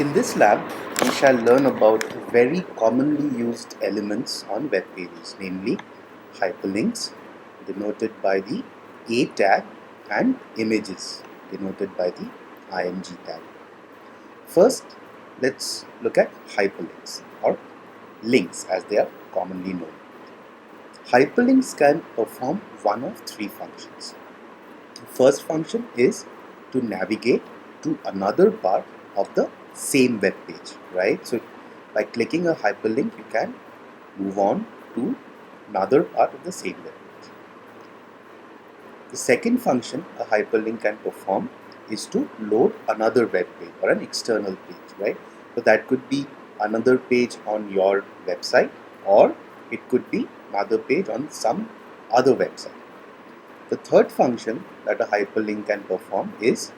In this lab, we shall learn about very commonly used elements on web pages, namely hyperlinks, denoted by the A tag, and images, denoted by the img tag. First, let's look at hyperlinks, or links as they are commonly known. Hyperlinks can perform one of three functions. The first function is to navigate to another part of the same web page, right? So by clicking a hyperlink, you can move on to another part of the same web page. The second function a hyperlink can perform is to load another web page or an external page, right? So that could be another page on your website, or it could be another page on some other website. The third function that a hyperlink can perform is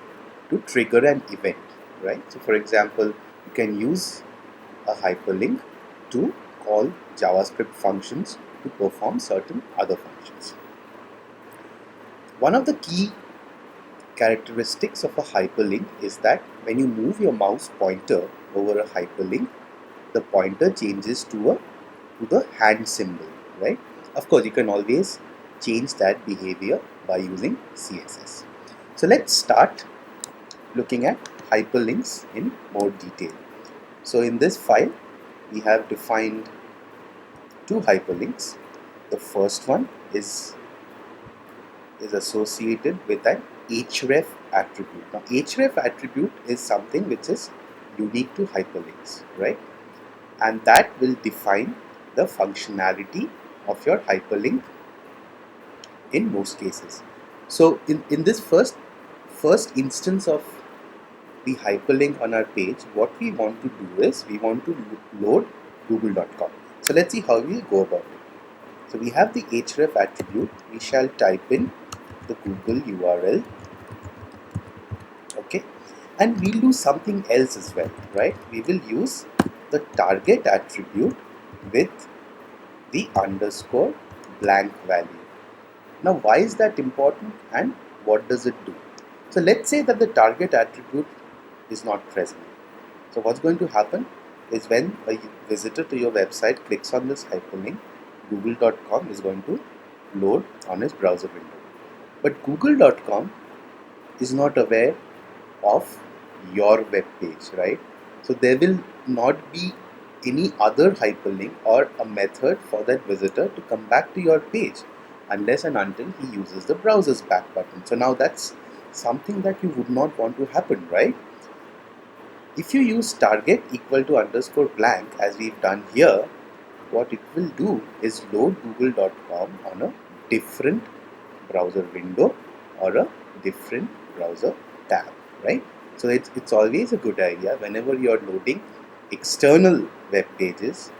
to trigger an event, right? So for example, you can use a hyperlink to call JavaScript functions to perform certain other functions. One of the key characteristics of a hyperlink is that when you move your mouse pointer over a hyperlink, the pointer changes to the hand symbol, right? Of course, you can always change that behavior by using CSS. So let's start looking at hyperlinks in more detail. So in this file, we have defined two hyperlinks. The first one is associated with an Href attribute. Now, Href attribute is something which is unique to hyperlinks, right? And that will define the functionality of your hyperlink in most cases. So in this first instance of the hyperlink on our page, what we want to do is we want to load google.com. So let's see how we go about it. So we have the href attribute. We shall type in the Google URL, okay, and we'll do something else as well, right? We will use the target attribute with the underscore blank value. Now, why is that important and what does it do? So let's say that the target attribute is not present. So what's going to happen is when a visitor to your website clicks on this hyperlink, google.com is going to load on his browser window. But google.com is not aware of your web page, right? So there will not be any other hyperlink or a method for that visitor to come back to your page unless and until he uses the browser's back button. So now that's something that you would not want to happen, right? If you use target equal to underscore blank as we've done here, what it will do is load google.com on a different browser window or a different browser tab, right? So it's always a good idea whenever you're loading external web pages,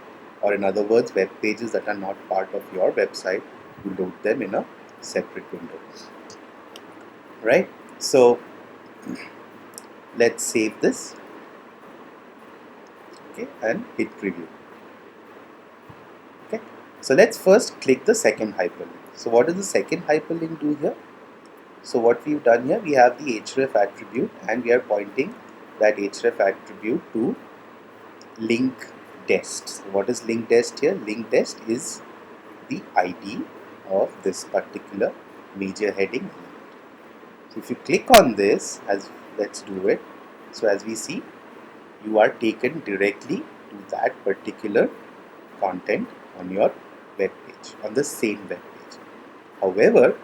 or in other words, web pages that are not part of your website, you load them in a separate window, right? So let's save this, okay, and hit preview. Okay, so let's first click the second hyperlink. So what does the second hyperlink do here? So what we've done here, we have the href attribute and we are pointing that href attribute to link dest. So what is link dest here? Link dest is the ID of this particular major heading. So if you click on this, let's do it. So as we see, you are taken directly to that particular content on your web page, on the same web page. However,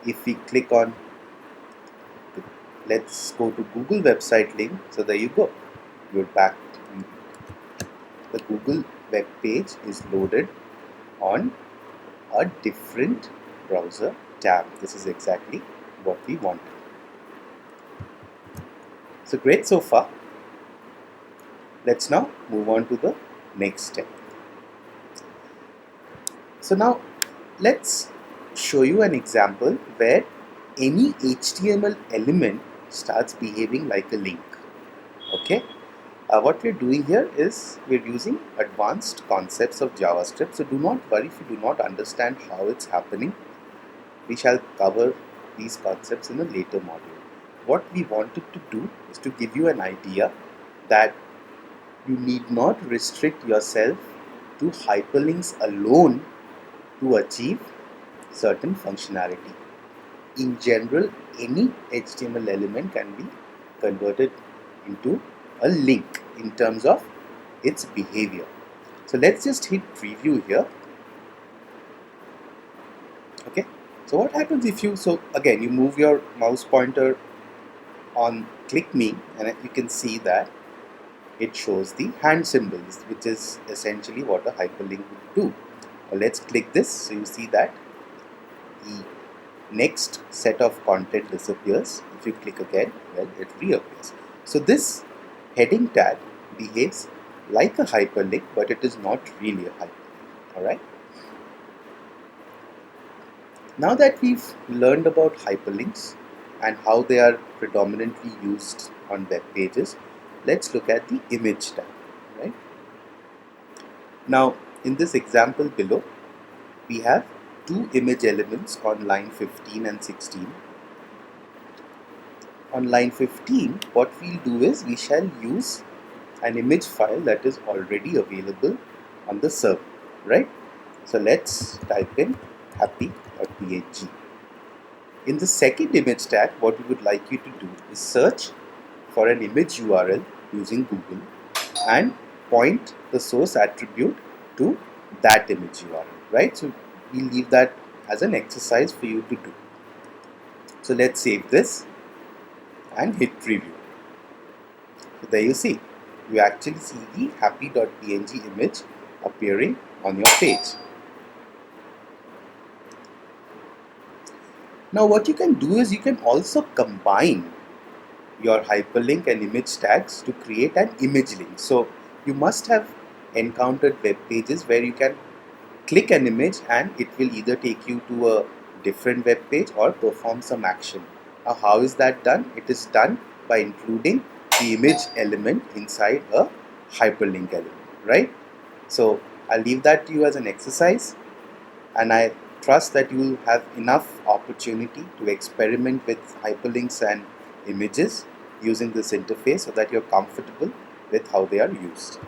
if we click on let's go to Google website link, so there you go, you're back. The Google web page is loaded on a different browser tab. This is exactly what we wanted. So great so far. Let's now move on to the next step. So now let's show you an example where any HTML element starts behaving like a link. Okay, what we're doing here is we're using advanced concepts of JavaScript. So do not worry if you do not understand how it's happening. We shall cover these concepts in a later module. What we wanted to do is to give you an idea that you need not restrict yourself to hyperlinks alone to achieve certain functionality. In general, any HTML element can be converted into a link in terms of its behavior. So let's just hit preview here. Okay, so what happens if you, so again you move your mouse pointer on click me and you can see that it shows the hand symbols, which is essentially what a hyperlink would do. Now let's click this, so you see that the next set of content disappears. If you click again, well, it reappears. So this heading tag behaves like a hyperlink, but it is not really a hyperlink. Alright. Now that we've learned about hyperlinks and how they are predominantly used on web pages, let's look at the image tag. Right? Now, in this example below, we have two image elements on line 15 and 16. On line 15, what we'll do is we shall use an image file that is already available on the server, right? So let's type in happy.png. In the second image tag, what we would like you to do is search for an image URL using Google and point the source attribute to that image URL, right? So we leave that as an exercise for you to do. So let's save this and hit preview. So there you see, you actually see the happy.png image appearing on your page. Now what you can do is you can also combine your hyperlink and image tags to create an image link. So you must have encountered web pages where you can click an image and it will either take you to a different web page or perform some action. Now how is that done? It is done by including the image element inside a hyperlink element, right? So I'll leave that to you as an exercise, and I trust that you will have enough opportunity to experiment with hyperlinks and images using this interface so that you're comfortable with how they are used.